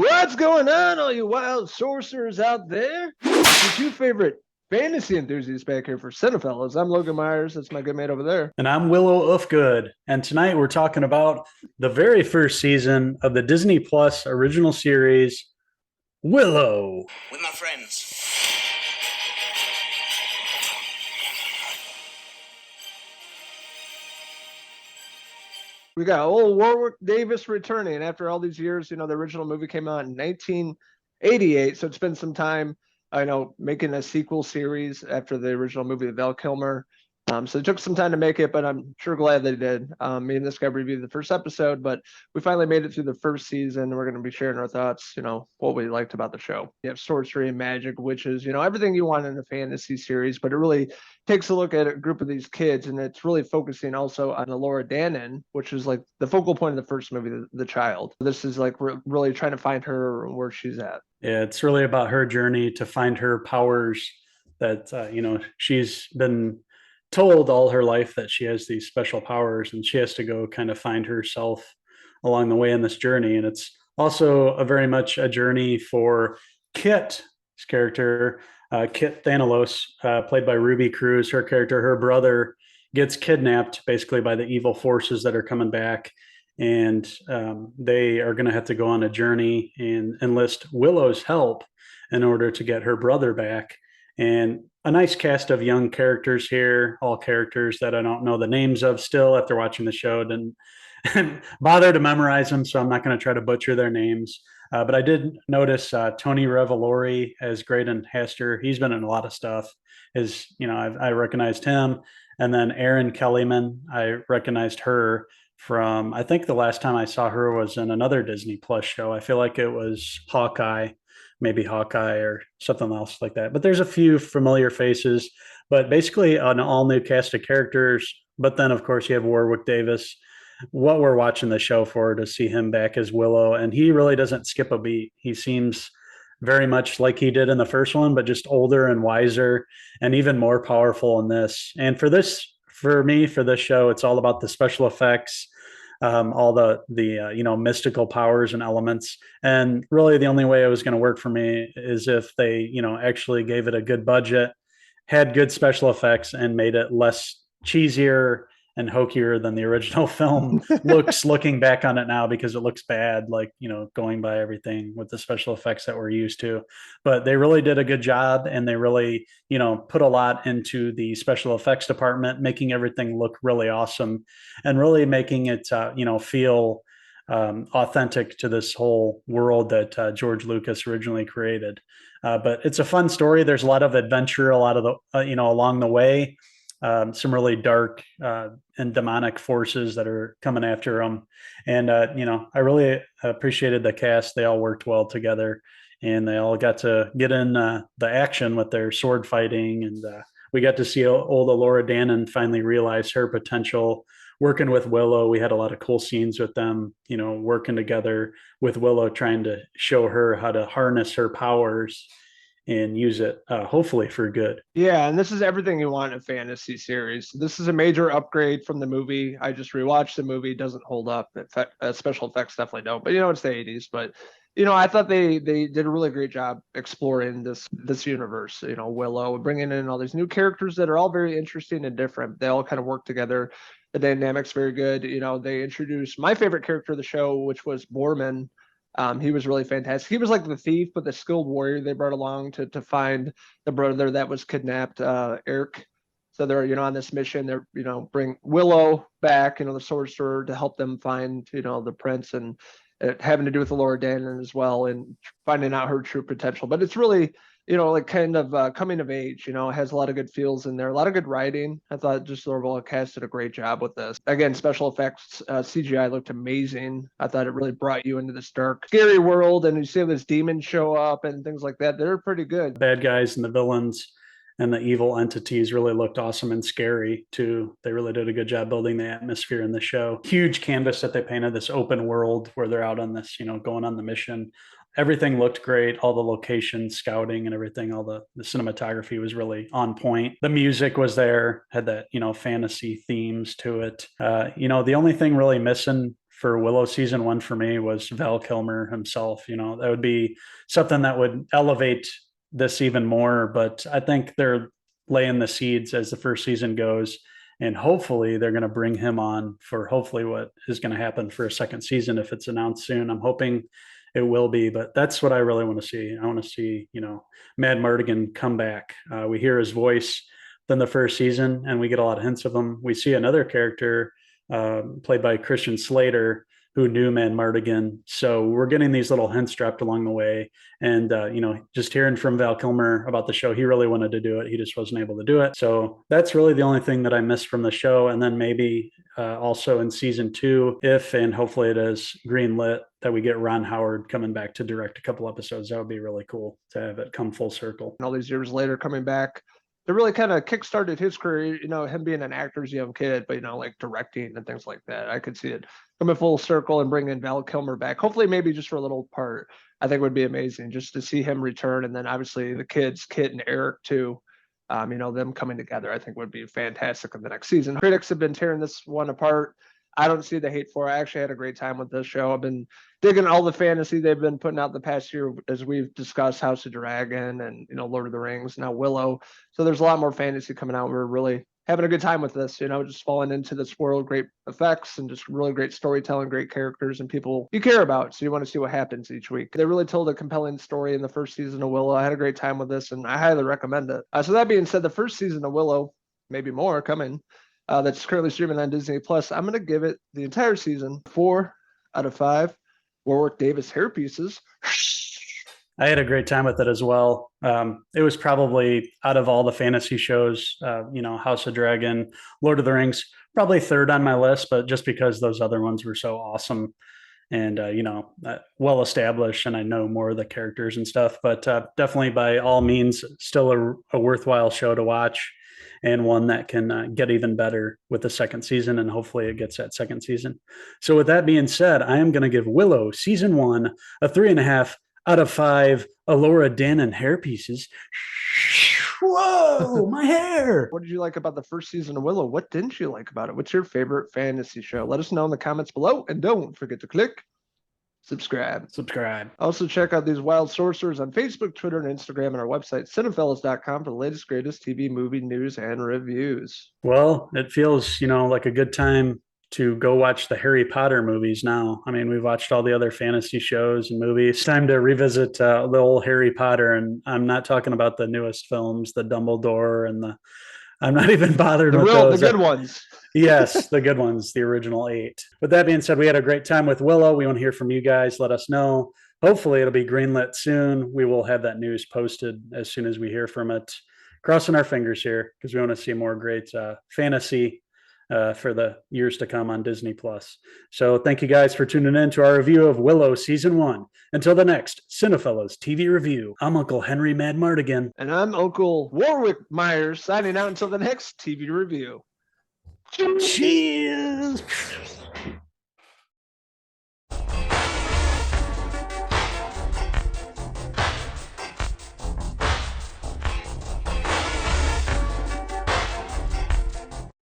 What's going on, all you wild sorcerers out there? It's your two favorite fantasy enthusiasts back here for Cinephellas. I'm Logan Myers. That's my good mate over there. And I'm Willow Ufgood. And tonight we're talking about the very first season of the Disney Plus original series, Willow. With my friends. We got old Warwick Davis returning after all these years. You know, the original movie came out in 1988, so it's been some time, I know, making a sequel series after the original movie with Val Kilmer. So it took some time to make it, but I'm sure glad they did. Me and this guy reviewed the first episode, but we finally made it through the first season. We're going to be sharing our thoughts, you know, what we liked about the show. You have sorcery, magic, witches, you know, everything you want in a fantasy series, but it really takes a look at a group of these kids, and it's really focusing also on Laura Dannon, which is like the focal point of the first movie, the child. This is like we're really trying to find her where she's at. Yeah, it's really about her journey to find her powers that, she's been told all her life that she has these special powers, and she has to go kind of find herself along the way in this journey. And it's also a very much a journey for Kit's character, Kit Thanalos, played by Ruby Cruz. Her character, her brother, gets kidnapped basically by the evil forces that are coming back. And they are going to have to go on a journey and enlist Willow's help in order to get her brother back. And a nice cast of young characters here, all characters that I don't know the names of still after watching the show. Didn't bother to memorize them, so I'm not going to try to butcher their names. But I did notice Tony Revolori as Graydon Hester. He's been in a lot of stuff. I recognized him. And then Erin Kellyman, I recognized her from, I think the last time I saw her was in another Disney Plus show. I feel like it was maybe Hawkeye or something else like that. But there's a few familiar faces, but basically an all new cast of characters. But then, of course, you have Warwick Davis, what we're watching the show for, to see him back as Willow. And he really doesn't skip a beat. He seems very much like he did in the first one, but just older and wiser and even more powerful in this. And for this show, it's all about the special effects, all the mystical powers and elements. And really the only way it was going to work for me is if they, actually gave it a good budget, had good special effects, and made it less cheesier and hokier than the original film looking back on it now, because it looks bad, like, going by everything with the special effects that we're used to. But they really did a good job, and they really, put a lot into the special effects department, making everything look really awesome and really making it, feel authentic to this whole world that George Lucas originally created. But it's a fun story. There's a lot of adventure, a lot of along the way. Some really dark and demonic forces that are coming after them. And, I really appreciated the cast. They all worked well together, and they all got to get in the action with their sword fighting. And we got to see old Laura Dannon finally realize her potential working with Willow. We had a lot of cool scenes with them, working together with Willow, trying to show her how to harness her powers and use it hopefully for good. Yeah, and this is everything you want in a fantasy series. This is a major upgrade from the movie. I just rewatched the movie. It doesn't hold up. Special effects definitely don't. But it's the 80s. But I thought they did a really great job exploring this universe. Willow, bringing in all these new characters that are all very interesting and different. They all kind of work together. The dynamic's very good. They introduced my favorite character of the show, which was Borman. He was really fantastic. He was like the thief, but the skilled warrior they brought along to find the brother that was kidnapped, Eric. So they're, on this mission. They're, bring Willow back, the sorcerer, to help them find, the prince, and having to do with Laura Dannon as well, and finding out her true potential. But it's really, like kind of coming of age, it has a lot of good feels in there, a lot of good writing. I thought just the overall cast did a great job with this. Again, special effects, CGI looked amazing. I thought it really brought you into this dark, scary world, and you see this demon show up and things like that. They're pretty good. Bad guys and the villains and the evil entities really looked awesome and scary too. They really did a good job building the atmosphere in the show. Huge canvas that they painted, this open world where they're out on this, going on the mission. Everything looked great. All the location scouting and everything, all the cinematography was really on point. The music was there, had that, fantasy themes to it. The only thing really missing for Willow season 1 for me was Val Kilmer himself. That would be something that would elevate this even more. But I think they're laying the seeds as the first season goes. And hopefully they're going to bring him on for hopefully what is going to happen for a second season if it's announced soon. I'm hoping it will be, but that's what I really want to see. I want to see, Mad Mardigan come back. We hear his voice in the first season and we get a lot of hints of him. We see another character played by Christian Slater who knew Mad Mardigan. So we're getting these little hints dropped along the way. And, just hearing from Val Kilmer about the show, he really wanted to do it. He just wasn't able to do it. So that's really the only thing that I missed from the show. And then maybe also in season 2, if, and hopefully it is greenlit, that we get Ron Howard coming back to direct a couple episodes. That would be really cool to have it come full circle. And all these years later coming back, it really kind of kickstarted his career, him being an actor's young kid, but, like directing and things like that. I could see it coming full circle and bringing Val Kilmer back. Hopefully, maybe just for a little part, I think would be amazing just to see him return. And then obviously the kids, Kit and Eric too, them coming together, I think would be fantastic in the next season. Critics have been tearing this one apart. I don't see the hate for it. I actually had a great time with this show. I've been digging all the fantasy they've been putting out the past year, as we've discussed House of Dragon and, Lord of the Rings, now Willow. So there's a lot more fantasy coming out. We're really having a good time with this, just falling into this world, great effects and just really great storytelling, great characters and people you care about. So you want to see what happens each week. They really told a compelling story in the first season of Willow. I had a great time with this and I highly recommend it. So that being said, the first season of Willow, maybe more coming, that's currently streaming on Disney Plus. I'm going to give it the entire season 4 out of 5 Warwick Davis hair pieces. I had a great time with it as well. It was probably out of all the fantasy shows, House of Dragon, Lord of the Rings, probably third on my list, but just because those other ones were so awesome and, well established and I know more of the characters and stuff, but definitely by all means, still a worthwhile show to watch. And one that can get even better with the second season, and hopefully it gets that second season. So with that being said, I am going to give Willow season 1 a 3.5 out of 5 Alora Dannon hair pieces. Whoa, my hair! What did you like about the first season of Willow? What didn't you like about it? What's your favorite fantasy show? Let us know in the comments below, and don't forget to click subscribe. Also check out these wild sorcerers on Facebook, Twitter, and Instagram, and our website, Cinephellas.com, for the latest, greatest TV, movie news, and reviews. Well, it feels, like a good time to go watch the Harry Potter movies now. I mean, we've watched all the other fantasy shows and movies. It's time to revisit the old Harry Potter, and I'm not talking about the newest films, the Dumbledore and I'm not even bothered with those. The good ones. Yes, the good ones, the original 8. With that being said, we had a great time with Willow. We want to hear from you guys. Let us know. Hopefully it'll be greenlit soon. We will have that news posted as soon as we hear from it. Crossing our fingers here because we want to see more great fantasy for the years to come on Disney Plus. So thank you guys for tuning in to our review of Willow season 1. Until the next Cinephellas TV review, I'm Uncle Henry Mad Mardigan. And I'm Uncle Warwick Myers signing out until the next TV review. Cheers!